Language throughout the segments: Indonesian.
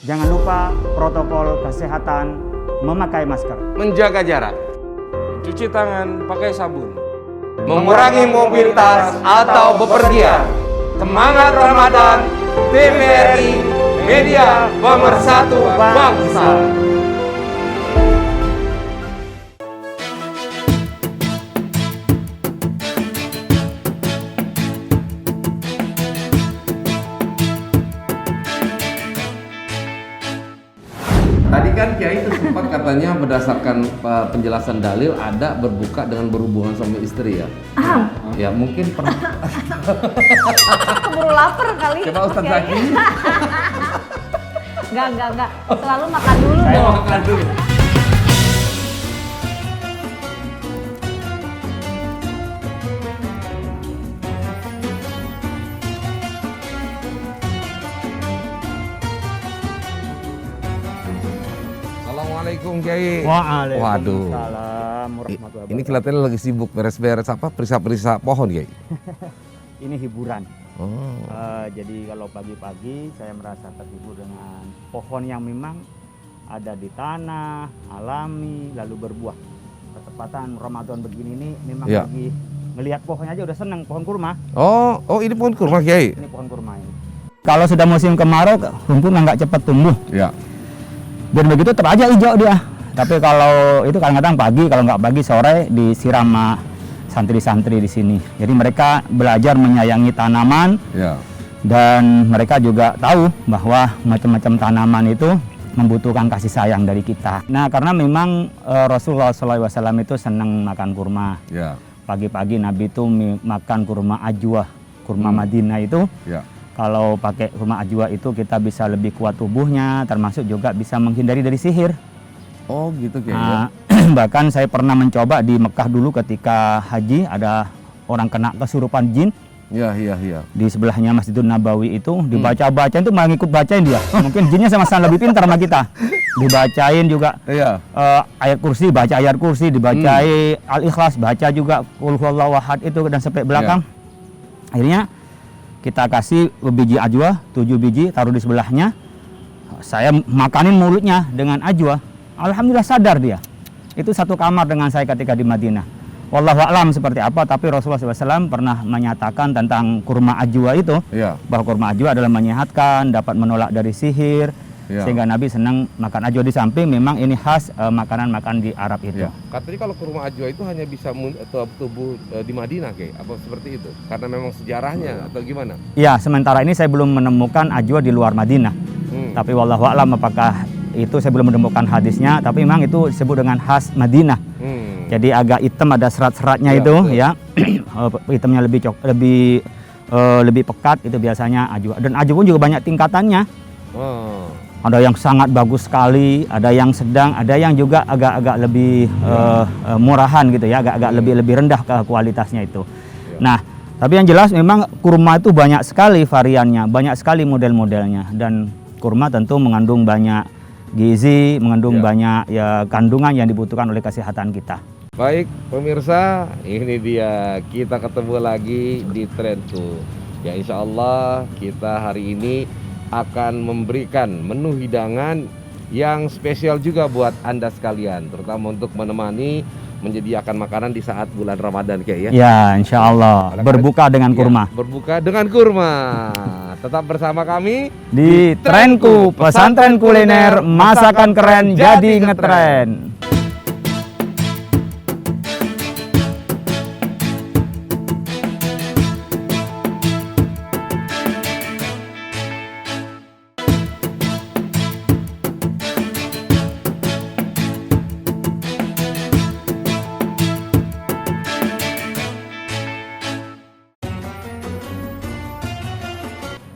Jangan lupa protokol kesehatan, memakai masker, menjaga jarak, cuci tangan pakai sabun, mengurangi mobilitas atau bepergian. Semangat Ramadan, TVRI, media pemersatu bangsa. Tadi kan Kiai itu sempat katanya berdasarkan penjelasan dalil ada berbuka dengan berhubungan sama istri ya. Ya mungkin pernah. Keburu lapar kali. Coba Ustadz Oke. Zaki. Enggak. Selalu makan dulu Saya dong. makan dulu. Assalamualaikum Kiai. Waalaikumsalam warahmatullahi Ini wabarakatuh. kelihatannya lagi sibuk beres-beres apa perisa-perisa pohon Kiai. Ini hiburan. Oh. Jadi kalau pagi-pagi saya merasa terhibur dengan pohon yang memang ada di tanah, alami, lalu berbuah. Ketepatan Ramadan begini ini memang Ya. lagi melihat pohonnya aja udah seneng, pohon kurma. Oh ini pohon kurma Kiai. Ini pohon kurma ini. Kalau sudah musim kemarau, rumput nggak cepat tumbuh. Ya. Dan begitu tetap aja hijau dia. Tapi kalau itu kadang-kadang pagi, kalau nggak pagi sore disiram sama santri-santri di sini. Jadi mereka belajar menyayangi tanaman Ya. dan mereka juga tahu bahwa macam-macam tanaman itu membutuhkan kasih sayang dari kita. Nah, karena memang Rasulullah SAW itu senang makan kurma. Ya. Pagi-pagi Nabi itu makan kurma ajwa, kurma Madinah itu. Ya. Kalau pakai kurma ajwa itu kita bisa lebih kuat tubuhnya, termasuk juga bisa menghindari dari sihir. Oh gitu Kiai. Nah, bahkan saya pernah mencoba di Mekah dulu ketika haji, ada orang kena kesurupan jin. Iya. Di sebelahnya Masjidun Nabawi itu dibaca-bacain tuh malah ngikut bacain dia. Mungkin jinnya sama-sama lebih pintar sama kita. Dibacain juga Iya. ayat kursi, baca ayat kursi, dibacain Al-Ikhlas, baca juga Qul huwallahu ahad itu dan sampai belakang. Akhirnya kita kasih biji ajwa, 7 biji, taruh di sebelahnya. Saya makanin mulutnya dengan ajwa. Alhamdulillah sadar dia. Itu satu kamar dengan saya ketika di Madinah. Wallahu a'lam seperti apa, tapi Rasulullah SAW pernah menyatakan tentang kurma ajwa itu. Iya. Bahwa kurma ajwa adalah menyehatkan, dapat menolak dari sihir. Iya. Sehingga Nabi senang makan ajwa, di samping memang ini khas makanan-makan di Arab itu. Iya. Katanya kalau kurma ajwa itu hanya bisa tumbuh di Madinah, Kiai. Apa seperti itu? Karena memang sejarahnya atau gimana? Ya, sementara ini saya belum menemukan ajwa di luar Madinah. Tapi wallahu a'lam apakah itu saya belum menemukan hadisnya, tapi memang itu disebut dengan khas Madinah. Jadi agak hitam, ada serat-seratnya Ya, itu betul. ya. Hitamnya lebih pekat, itu biasanya ajwa. Dan ajwa pun juga banyak tingkatannya. Oh. Ada yang sangat bagus sekali, ada yang sedang, ada yang juga agak-agak lebih murahan gitu ya, agak-agak lebih rendah ke kualitasnya itu. Nah, tapi yang jelas memang kurma itu banyak sekali variannya, banyak sekali model-modelnya, dan kurma tentu mengandung banyak gizi, mengandung banyak ya kandungan yang dibutuhkan oleh kesehatan kita. Baik pemirsa, ini dia kita ketemu lagi di Trendku. Ya insya Allah kita hari ini akan memberikan menu hidangan yang spesial juga buat Anda sekalian, terutama untuk menemani menyediakan makanan di saat bulan Ramadan Kiai ya. Ya, insya Allah berbuka dengan kurma. Berbuka dengan kurma. Tetap bersama kami Di Trendku, pesantren kuliner, masakan keren jadi ngetren.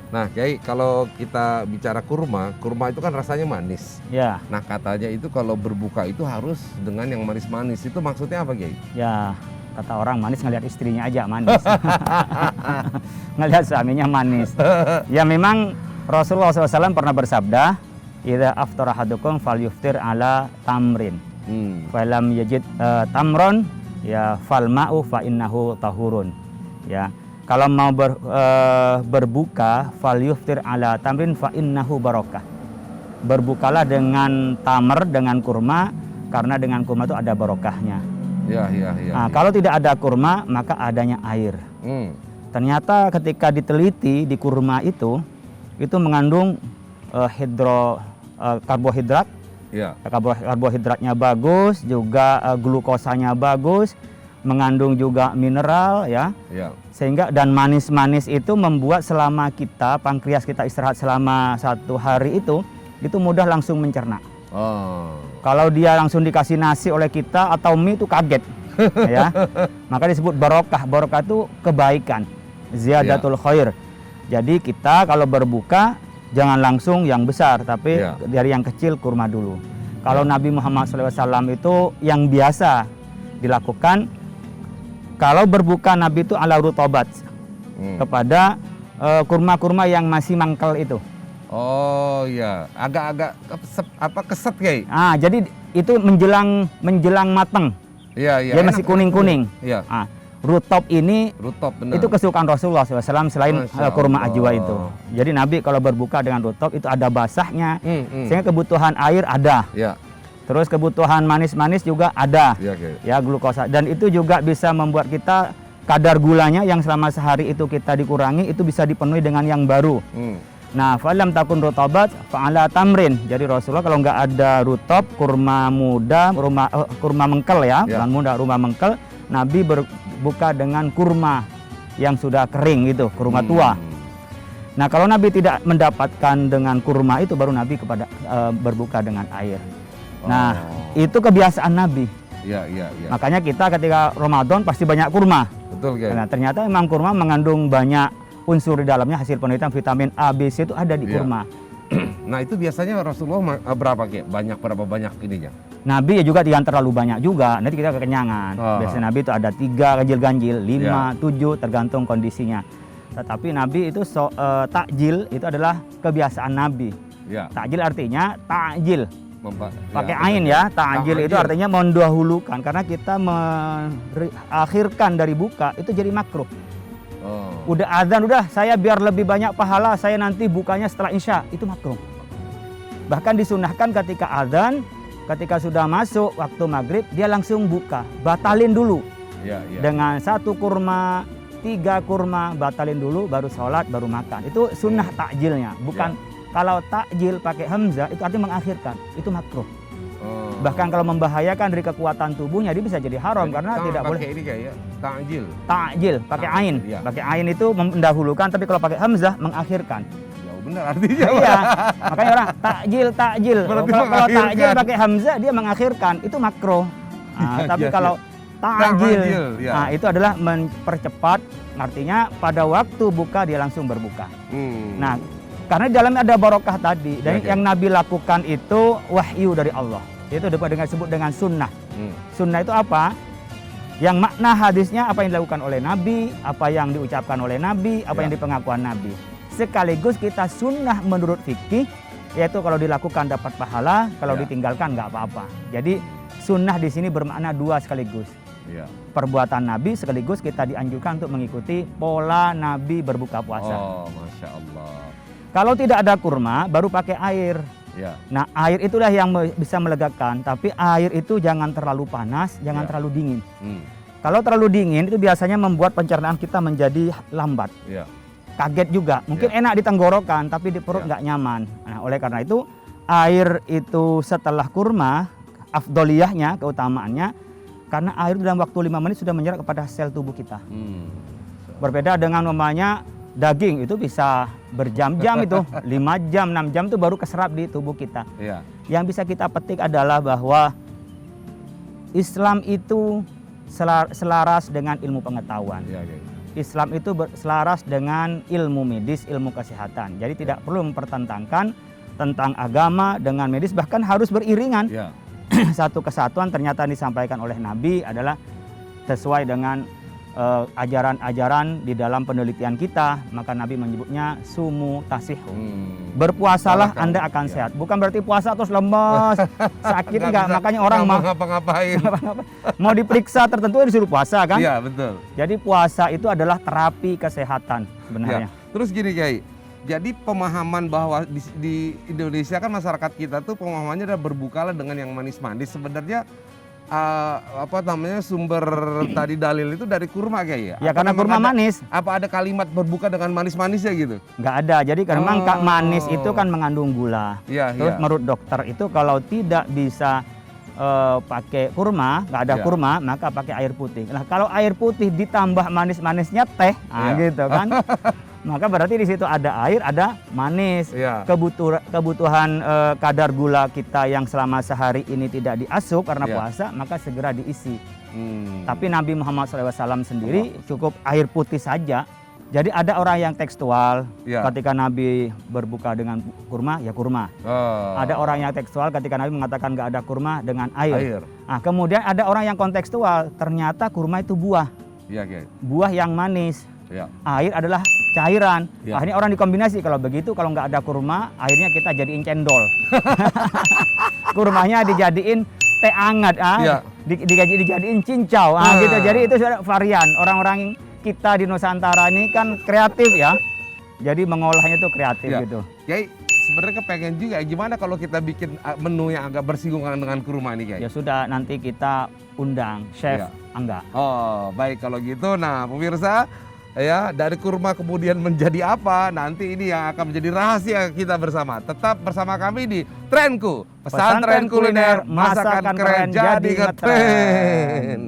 Nah, Kiai, kalau kita bicara kurma itu kan rasanya manis. Ya, Nah, katanya itu kalau berbuka itu harus dengan yang manis-manis. Itu maksudnya apa, Kiai? ya kata orang manis ngelihat istrinya aja manis. Ngelihat suaminya manis. Ya memang Rasulullah SAW pernah bersabda, "Idza aftara ahadukum falyuftir ala tamrin. Falam yajid tamron ya fal ma'u fa innahu tahurun." Ya. Kalau mau berbuka, fal yuftir ala tamrin fa innahu barokah. berbukalah dengan tamar, dengan kurma, karena dengan kurma itu ada barokahnya. Ya. Nah, kalau tidak ada kurma, maka adanya air. Ternyata ketika diteliti di kurma itu mengandung karbohidrat. Ya. Karbohidratnya bagus, juga glukosanya bagus, mengandung juga mineral ya. Ya. Sehingga dan manis-manis itu membuat selama pankreas kita istirahat selama 1 hari itu mudah langsung mencerna. Kalau dia langsung dikasih nasi oleh kita atau mie itu kaget. Ya. Maka disebut barokah. Barokah itu kebaikan, ziyadatul khair. Jadi kita kalau berbuka jangan langsung yang besar, tapi dari yang kecil kurma dulu. Kalau Nabi Muhammad SAW itu yang biasa dilakukan, kalau berbuka Nabi itu ala rutobat, kepada kurma-kurma yang masih mangkel itu. Oh ya, agak-agak keset kayak. Jadi itu menjelang matang. Iya. Dia masih kuning-kuning. Iya. Rutop ini benar. itu kesukaan Rasulullah SAW selain kurma ajwa itu. Jadi Nabi kalau berbuka dengan rutop itu ada basahnya, sehingga kebutuhan air ada. Ya. Terus kebutuhan manis-manis juga ada. Ya, Glukosa. Dan itu juga bisa membuat kita kadar gulanya yang selama sehari itu kita dikurangi, itu bisa dipenuhi dengan yang baru. Nah, falam takun rutabat fa'ala tamrin. Jadi Rasulullah kalau nggak ada rutop, kurma muda, kurma mengkel ya, bukan muda, kurma mengkel, Nabi berbuka dengan kurma yang sudah kering itu, kurma tua. Nah, kalau Nabi tidak mendapatkan dengan kurma itu, baru Nabi berbuka dengan air. Nah, itu kebiasaan Nabi. Iya. Makanya kita ketika Ramadan pasti banyak kurma. Betul, Kiai. Nah, ternyata memang kurma mengandung banyak unsur di dalamnya, hasil penelitian vitamin A, B, C itu ada di kurma. Nah, itu biasanya Rasulullah berapa, Kiai? Berapa banyak ininya? Nabi ya juga jangan terlalu banyak juga, nanti kita kekenyangan. Biasanya Nabi itu ada 3 ganjil-ganjil, 5, 7 tergantung kondisinya. Tetapi Nabi itu takjil itu adalah kebiasaan Nabi. Takjil artinya takjil. Pakai ain ya, takjil itu artinya mendahulukan, karena kita mengakhirkan dari buka itu jadi makruh. Udah azan, udah saya biar lebih banyak pahala, saya nanti bukanya setelah isya, itu makruh. Bahkan disunahkan ketika azan, ketika sudah masuk waktu maghrib, dia langsung buka, batalin dulu. Dengan 1 kurma, 3 kurma, batalin dulu, baru sholat, baru makan. Itu sunnah takjilnya, bukan. Kalau takjil pakai hamzah itu artinya mengakhirkan, itu makruh. Bahkan kalau membahayakan dari kekuatan tubuhnya, dia bisa jadi haram. Jadi karena tidak boleh. Ini kayak takjil. Takjil pakai ain. Pakai ain itu mendahulukan, tapi kalau pakai hamzah mengakhirkan. Ya benar artinya. Iya. Makanya orang takjil. Kalau takjil pakai hamzah dia mengakhirkan, itu makruh. Tapi kalau takjil, nah itu adalah mempercepat, artinya pada waktu buka dia langsung berbuka. Nah, karena di dalamnya ada barokah tadi, dan yang Nabi lakukan itu wahyu dari Allah. Itu disebut dengan sunnah. Sunnah itu apa? Yang makna hadisnya apa yang dilakukan oleh Nabi, apa yang diucapkan oleh Nabi, apa yang dipengakuan Nabi. Sekaligus kita sunnah menurut fikih, yaitu kalau dilakukan dapat pahala, kalau ditinggalkan nggak apa-apa. Jadi sunnah di sini bermakna 2 sekaligus. Perbuatan Nabi sekaligus kita dianjurkan untuk mengikuti pola Nabi berbuka puasa. Masya Allah. Kalau tidak ada kurma, baru pakai air. Nah, air itulah yang bisa melegakan, tapi air itu jangan terlalu panas, jangan terlalu dingin. Kalau terlalu dingin itu biasanya membuat pencernaan kita menjadi lambat. Kaget juga, mungkin enak di tenggorokan, tapi di perut nggak nyaman. Nah, oleh karena itu air itu setelah kurma, afdoliyahnya, keutamaannya, karena air dalam waktu 5 menit sudah menyerap kepada sel tubuh kita. Berbeda dengan namanya daging, itu bisa berjam-jam itu, 5 jam, 6 jam itu baru keserap di tubuh kita. Yang bisa kita petik adalah bahwa Islam itu selaras dengan ilmu pengetahuan. Islam itu selaras dengan ilmu medis, ilmu kesehatan. Jadi tidak perlu mempertentangkan tentang agama dengan medis, bahkan harus beriringan. Satu kesatuan ternyata disampaikan oleh Nabi adalah sesuai dengan ajaran-ajaran di dalam penelitian kita, maka Nabi menyebutnya sumu tasihu. Berpuasalah Anda akan sehat. Bukan berarti puasa terus lemes, sakit enggak. Makanya orang mau ngapa-ngapain. Mau diperiksa tertentu disuruh puasa kan? Iya, betul. Jadi puasa itu adalah terapi kesehatan sebenarnya. Terus gini, Kiai. Jadi pemahaman bahwa di Indonesia kan masyarakat kita tuh pemahamannya adalah berbukalah dengan yang manis-manis. Sebenarnya apa namanya sumber tadi dalil itu dari kurma kayak ya? Ya karena kurma manis. Apa ada kalimat berbuka dengan manis-manisnya gitu? Nggak ada. Jadi karena memang manis itu kan mengandung gula. Iya, Terus iya. menurut dokter itu kalau tidak bisa pakai kurma, nggak ada Iya. kurma, maka pakai air putih. Nah kalau air putih ditambah manis-manisnya teh, Iya. gitu kan. Maka berarti di situ ada air, ada manis. Iya. Kebutuhan kadar gula kita yang selama sehari ini tidak diasup karena Iya. puasa, maka segera diisi. Hmm. Tapi Nabi Muhammad SAW sendiri cukup air putih saja. Jadi ada orang yang tekstual, Iya. ketika Nabi berbuka dengan kurma, ya kurma. Oh. Ada orang yang tekstual ketika Nabi mengatakan nggak ada kurma dengan Air. air. Nah, kemudian ada orang yang kontekstual, ternyata kurma itu buah, Iya, Kiai. buah yang manis. Iya. Air adalah cairan. Ya. Akhirnya orang dikombinasi, kalau begitu kalau nggak ada kurma, akhirnya kita jadiin cendol. Kurmanya dijadiin teh hangat, Ya. dijadiin cincau, gitu. Jadi itu sudah varian. Orang-orang kita di Nusantara ini kan kreatif ya. Jadi mengolahnya itu kreatif Ya. gitu. Kiai, sebenarnya kepengen juga gimana kalau kita bikin menu yang agak bersinggungan dengan kurma nih, Kiai? Ya sudah, nanti kita undang Chef Ya. Angga. Oh, baik kalau gitu. Nah, pemirsa, ya dari kurma kemudian menjadi apa? Nanti ini yang akan menjadi rahasia kita bersama. Tetap bersama kami di Trenku, pesantren kuliner, masakan keren jadi ngetren.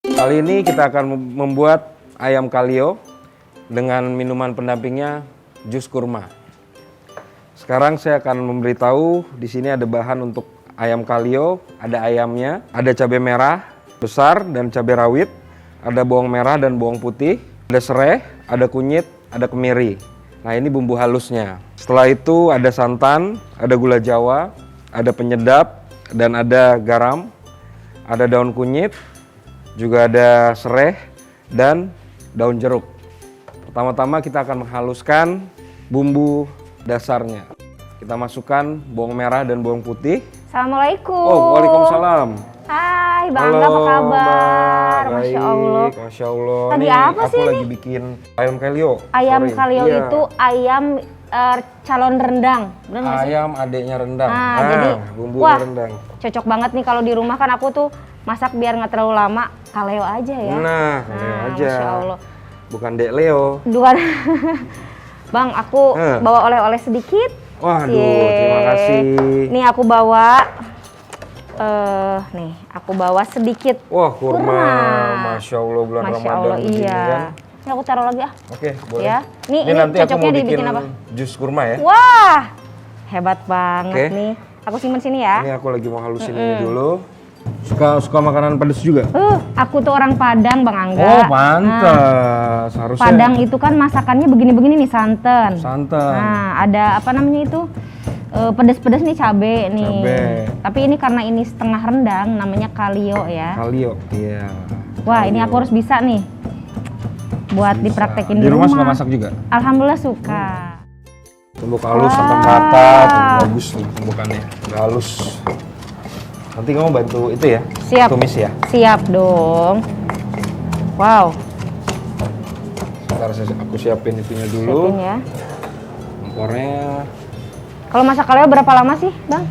Kali ini kita akan membuat ayam kalio dengan minuman pendampingnya jus kurma. Sekarang saya akan memberitahu di sini ada bahan untuk ayam kalio, ada ayamnya, ada cabai merah besar dan cabai rawit, ada bawang merah dan bawang putih, ada serai, ada kunyit, ada kemiri. Nah, ini bumbu halusnya. Setelah itu ada santan, ada gula Jawa, ada penyedap dan ada garam, ada daun kunyit, juga ada serai dan daun jeruk. Pertama-tama kita akan menghaluskan bumbu dasarnya. Kita masukkan bawang merah dan bawang putih. Assalamualaikum. Oh, waalaikumsalam. Hai, Bang Halo, Angga, apa kabar? Mbak. Masya Baik, Allah. Masya Allah. Lagi Nih, apa sih aku ini? lagi bikin ayam kalio. Ayam Sorry. kalio Iya. itu ayam calon rendang, bener nggak sih? Ayam adeknya rendang. Nah, jadi bumbunya wah, rendang. cocok banget nih kalau di rumah kan aku tuh masak biar nggak terlalu lama, kaleo aja ya. Nah, kaleo aja. Masya Allah. Bukan Dek Leo. Dua. Bang, aku bawa oleh-oleh sedikit. Waduh, Yeay. terima kasih. Nih aku bawa, aku bawa sedikit. Wah, kurma. Kurma. Masya Allah, bulan Masya Ramadan Allah, begini iya. kan. Ini aku taruh lagi ah. Oke, boleh. Ya. Nih, ini nanti aku cocoknya mau dibikin bikin apa? jus kurma ya. Wah, hebat banget Oke. nih. Aku simpen sini ya. Ini aku lagi mau halusin ini dulu. Suka makanan pedas juga? Aku tuh orang Padang, Bang Angga. Oh, pantas. Harusnya Padang itu kan masakannya begini-begini nih, santan. santan. Nah, ada apa namanya itu? Pedes-pedes nih cabe nih. Cabe. Tapi ini karena ini setengah rendang, namanya kalio ya. Kalio. Iya. Wah, ini aku harus bisa nih. Buat dipraktekin Di rumah suka masak juga? Alhamdulillah suka. Tumbuk halus sampai merata, tuh, bagus tuh tumbukannya. Udah halus. Nanti kamu bantu itu ya? Siap. Tumis ya? Siap dong. Wow, Sebentar aku siapin itunya dulu. siapin ya. Kompornya. Kalau masak kaleo berapa lama sih, Bang?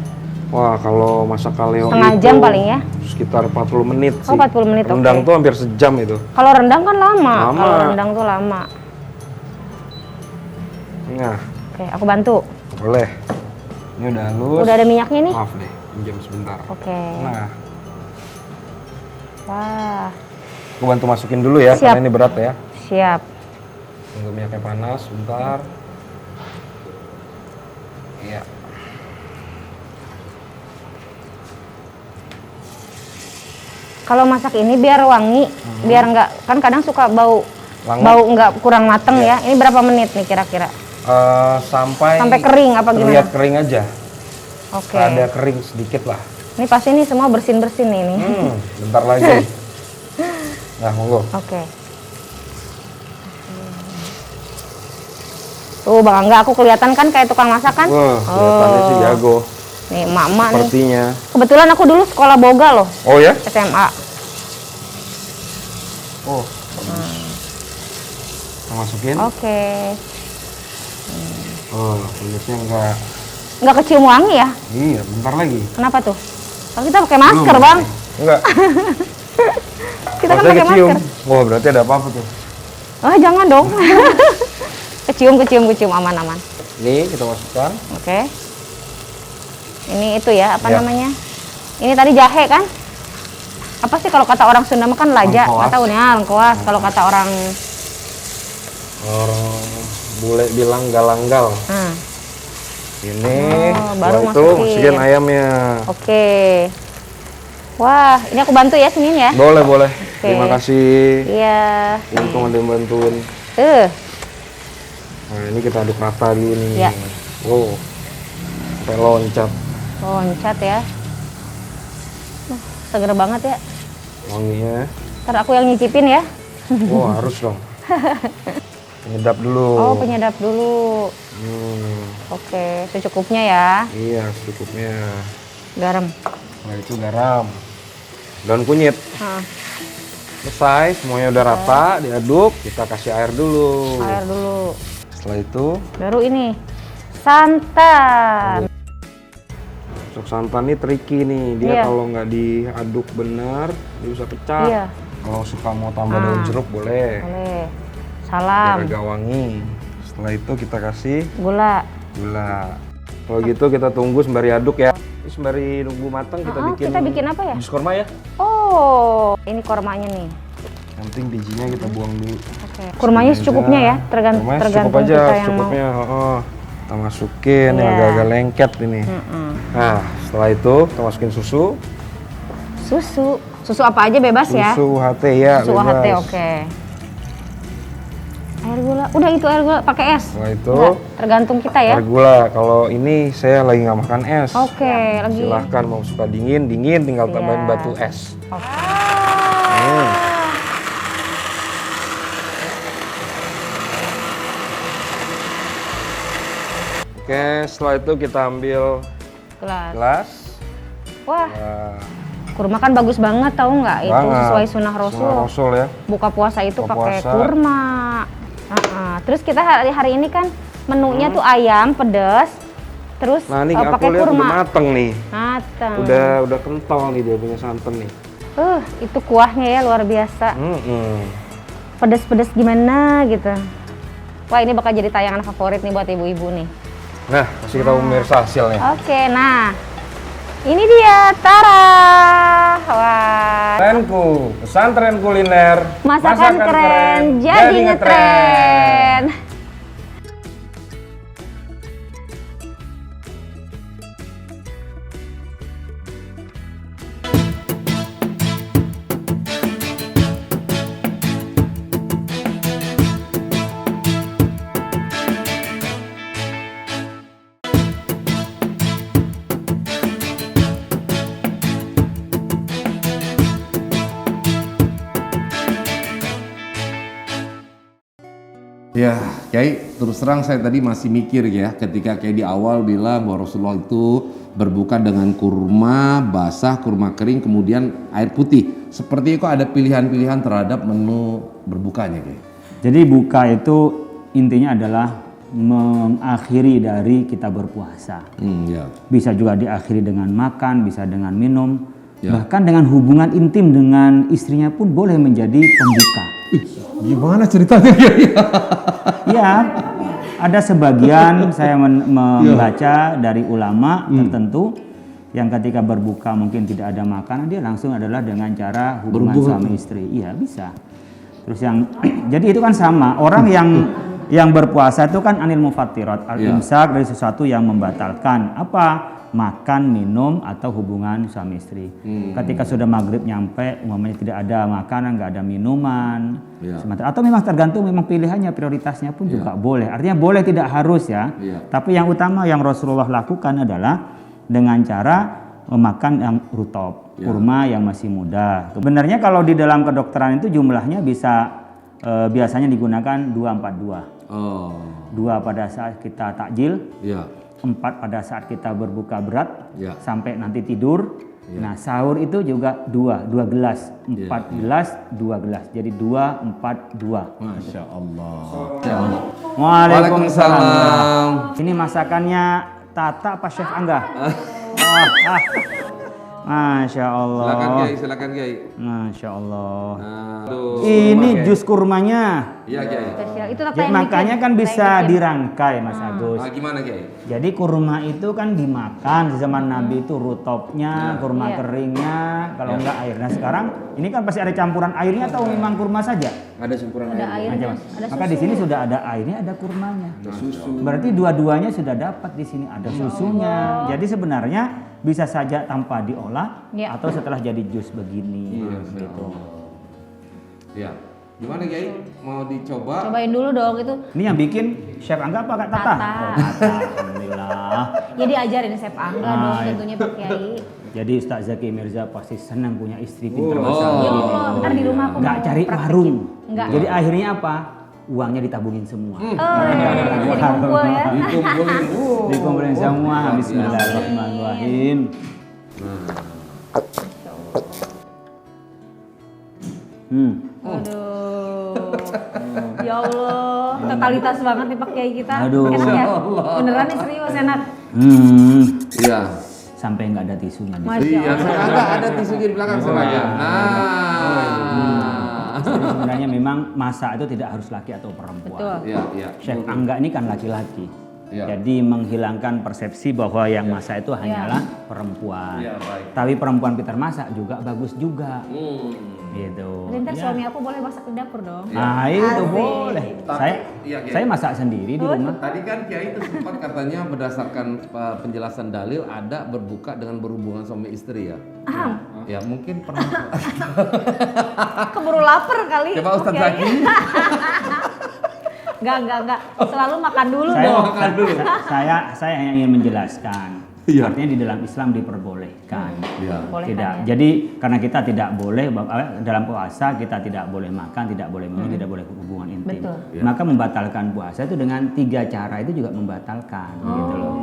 Wah, kalau masak kaleo Setengah itu jam paling ya? Sekitar 40 menit sih. Oh, 40 menit, Rendang oke. tuh hampir sejam itu. Kalau rendang kan lama. Lama. Kalau rendang tuh lama. Nah, Oke, aku bantu. boleh. Ini udah halus. Udah ada minyaknya nih? Maaf deh, pinjam sebentar. Oke. Nah, Wah, aku bantu masukin dulu ya, Siap. karena ini berat ya. siap. Tunggu minyaknya panas, sebentar. Iya. Kalau masak ini biar wangi, biar nggak, kan kadang suka bau Langu. bau nggak kurang mateng ya. Ini berapa menit nih kira-kira? Sampai kering apa gimana? terlihat kering aja. Oke. Ada kering sedikit lah. Ini pasti nih semua bersin-bersin nih ini. Bentar lagi. Nah, monggo. Oke. Tuh Bang Angga, aku kelihatan kan kayak tukang masak kan? Wah, kelihatannya sih jago. Nih emak-emak nih. Sepertinya. Kebetulan aku dulu sekolah boga loh, Oh ya? SMA. Oh. Kita masukin. Oke. Oh, kulitnya enggak. Nggak kecium wangi ya? Iya, bentar lagi. Kenapa tuh? Kalau kita pakai masker, Bang. Enggak. Kita kan Maksudnya pakai kecium. masker. Wah, berarti ada apa-apa tuh. Oh, jangan dong. kecium, aman-aman. Nih, kita masukkan. Oke. Ini itu ya, apa Ya. namanya? Ini tadi jahe kan? Apa sih kalau kata orang Sunda mah kan laja? Lengkoas. Nggak tahu nih, lengkoas. Kalau kata orang Orang bule bilang galanggal. Ini, Oh, baru setelah itu masukin. masukin ayamnya. Oke. Wah, ini aku bantu ya siniin ya. Boleh, boleh. Terima kasih. Iya. Untung ada yang bantuin. Nah, ini kita aduk rata dulu nih. Ya. Wow. Sampai loncat. Loncat ya. Seger banget ya. Wanginya. Ntar aku yang nyicipin ya. Wah, harus dong. Penyedap dulu. Oh, penyedap dulu. Oke, secukupnya ya. Iya, secukupnya. Garam. Nah, itu garam. Daun kunyit. Hah, Selesai, semuanya udah rata, diaduk, kita kasih air dulu. air dulu. Setelah itu, Baru ini santan. sok santan ini tricky nih. Dia Iya. kalau nggak diaduk benar, dia bisa pecah. Iya. Kalau suka mau tambah daun jeruk boleh. Boleh. Biar Salam. agak wangi. Setelah itu kita kasih Gula. gula. Kalau gitu kita tunggu sembari aduk ya. Ini sembari nunggu matang Kita bikin apa ya? jus kurma ya. Oh, ini kormanya nih. Yang penting bijinya kita buang dulu. Oke. Kurmanya secukupnya ya, Kurmanya cukup tergantung aja, kita yang mau. secukupnya. Kita masukin yang Iya. agak-agak lengket ini. Nah, setelah itu kita masukin susu. Susu apa aja bebas ya? Susu UHT ya, Susu bebas. UHT, oke. Air gula, udah itu air gula pakai es. Setelah itu Enggak, tergantung kita ya. air gula. Kalau ini saya lagi nggak makan es. Oke, lagi. Silahkan mau suka dingin, tinggal tambahin Siap. batu es. Oke. Oke, setelah itu kita ambil Gelas. gelas. Wah, Nah, kurma kan bagus banget tahu nggak? Itu banget. sesuai sunnah Rasul. Sunnah Rasul ya. Buka puasa itu Buka pakai puasa. kurma. Terus kita hari ini kan menunya tuh ayam pedas. Terus Nah, ini aku pakai lihat kurma. udah mateng nih. Mateng. Udah kental nih dia punya santan nih. Itu kuahnya ya luar biasa. Pedas-pedas gimana gitu. Wah, ini bakal jadi tayangan favorit nih buat ibu-ibu nih. Nah, kasih kita pemirsa hasilnya. Oke, nah. Ini dia, tara. Wah. Trenku, pesantren kuliner. Masakan keren, jadi ngetren. Ya, Kiai, terus terang saya tadi masih mikir ya, ketika Kiai di awal bilang bahwa Rasulullah itu berbuka dengan kurma basah, kurma kering, kemudian air putih. Seperti itu ada pilihan-pilihan terhadap menu berbukanya, Kiai. Jadi buka itu intinya adalah mengakhiri dari kita berpuasa. Ya. Bisa juga diakhiri dengan makan, bisa dengan minum, Ya. bahkan dengan hubungan intim dengan istrinya pun boleh menjadi pembuka. Gimana ceritanya, Kiai? Iya, ada sebagian saya membaca dari ulama tertentu yang ketika berbuka mungkin tidak ada makanan, dia langsung adalah dengan cara hubungan suami istri. Iya, bisa. Terus yang jadi itu kan sama, orang yang berpuasa itu kan anil mufattirat, al-imsak dari sesuatu yang membatalkan apa? Makan, minum, atau hubungan suami istri. Ketika sudah maghrib nyampe, umpamanya tidak ada makanan, nggak ada minuman, sementara atau memang tergantung memang pilihannya, prioritasnya pun juga boleh. Artinya boleh tidak harus ya. Tapi yang utama yang Rasulullah lakukan adalah dengan cara makan yang rutop, kurma yang masih muda. Sebenarnya kalau di dalam kedokteran itu jumlahnya bisa biasanya digunakan 242. Oh. 2 pada saat kita takjil, Ya. 4 pada saat kita berbuka berat, Ya. sampai nanti tidur. Nah, sahur itu juga 2 gelas, 4 gelas, 2 gelas. Jadi 2, 4, 2. Masya Allah. Waalaikumsalam. Ini masakannya Tata apa Chef Angga? Masya Allah. Silakan Kiai. Masya Allah. Aduh. Ini jus kurmanya. Iya Kiai. Spesial. Itu Tata Jadi yang makanya bikin. kan Tata bisa yang bikin. dirangkai Mas Agus. Gimana Kiai? Jadi kurma itu kan dimakan di zaman Nabi itu rutopnya, kurma Iya. keringnya, kalau enggak air. Nah sekarang ini kan pasti ada campuran airnya atau memang kurma saja? Ada campuran Ada air. airnya, Mas. ada Maka di susu. sini sudah ada airnya, ada kurmanya. Ada susu. Berarti dua-duanya sudah dapat di sini, ada susunya. Jadi sebenarnya bisa saja tanpa diolah Iya. atau setelah jadi jus begini gitu. Ya. Gimana Kiai? Mau dicoba? Cobain dulu dong itu. Ini yang bikin Chef Angga apa Kak Tata? Tata. Oh, Tata. Alhamdulillah. Ya diajarin Chef Angga dong Ah, iya. tentunya Pak Kiai. Jadi Ustaz Zaki Mirza pasti senang punya istri pintar Oh. besar. Yo, ntar di rumah aku Nggak mau cari praktekin. warung. Enggak. Jadi akhirnya apa? Uangnya ditabungin semua. Oh, jadi kumpul ya. Dikumpulin. Dikumpulin semua. luar biasa. Bismillahirrahmanirrahim. Aduh. Ya Allah, totalitas banget nih Pak Kiai kita. Aduh. Enak ya? Beneran nih serius enak. Iya. Sampai nggak ada tisunya di sini. Masya Iya, Allah. ada tisunya di belakang sengaja. Jadi sebenarnya memang masak itu tidak harus laki atau perempuan. Betul. Iya. Chef Angga ini kan laki-laki. Iya. Jadi menghilangkan persepsi bahwa yang masak itu hanyalah perempuan. Iya, baik. Tapi perempuan pintar masak juga bagus juga. Gitu. Nanti ntar Ya. suami aku boleh masak di dapur dong. Nah itu Asik. boleh. Iya, Kiai. Saya masak sendiri di rumah. Tadi kan Kiai itu sempat katanya berdasarkan penjelasan dalil ada berbuka dengan berhubungan suami istri ya. Ya mungkin pernah. Keburu lapar kali. Coba Ustaz Kiai. Zaki. Enggak. Selalu makan dulu Saya, dong. makan dulu. saya hanya ingin menjelaskan. Iya. Artinya di dalam Islam diperbolehkan. Iya. Boleh Tidak. kan ya? Jadi karena kita tidak boleh dalam puasa kita tidak boleh makan, tidak boleh minum, tidak boleh hubungan intim. Betul. Ya. Maka membatalkan puasa itu dengan 3 cara itu juga membatalkan gitu loh.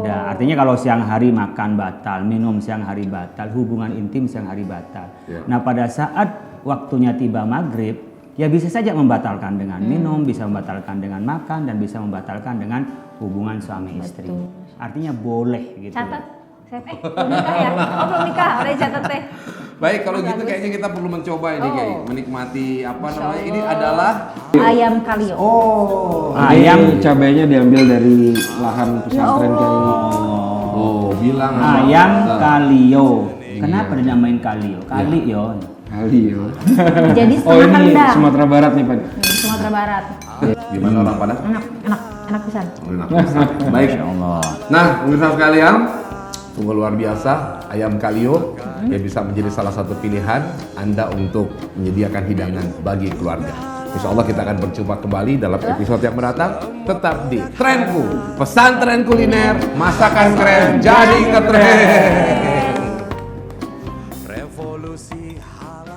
Nah, artinya kalau siang hari makan batal, minum siang hari batal, hubungan intim siang hari batal. Ya. Nah, pada saat waktunya tiba maghrib, ya bisa saja membatalkan dengan minum, bisa membatalkan dengan makan, dan bisa membatalkan dengan hubungan suami istri. Artinya boleh gitu. Catat. Chef, belum nikah ya? Oh belum nikah, udah catat teh. Baik, kalau gitu Bagus. kayaknya kita perlu mencoba ini Kiai, Oh. menikmati apa Masya namanya? Ini Allah. adalah Ayam kalio. oh, Ayam cabainya diambil dari lahan pesantren kayak ini. oh, bilang Ayam Ustaz. kalio. Kenapa dinamain kalio? Kali yo. Kali ya. Jadi Oh setengah ini rendang. Sumatera Barat nih Pak. Sumatera Barat. Gimana orang Padang? Enak pisan. Enak. Baik. Nah, pemirsa sekalian, sungguh luar biasa ayam kalio yang bisa menjadi salah satu pilihan Anda untuk menyediakan hidangan bagi keluarga. Insya Allah kita akan berjumpa kembali dalam episode yang mendatang. Tetap di Trenku, pesantren kuliner, masakan keren jadi ngetren. Revolusi halal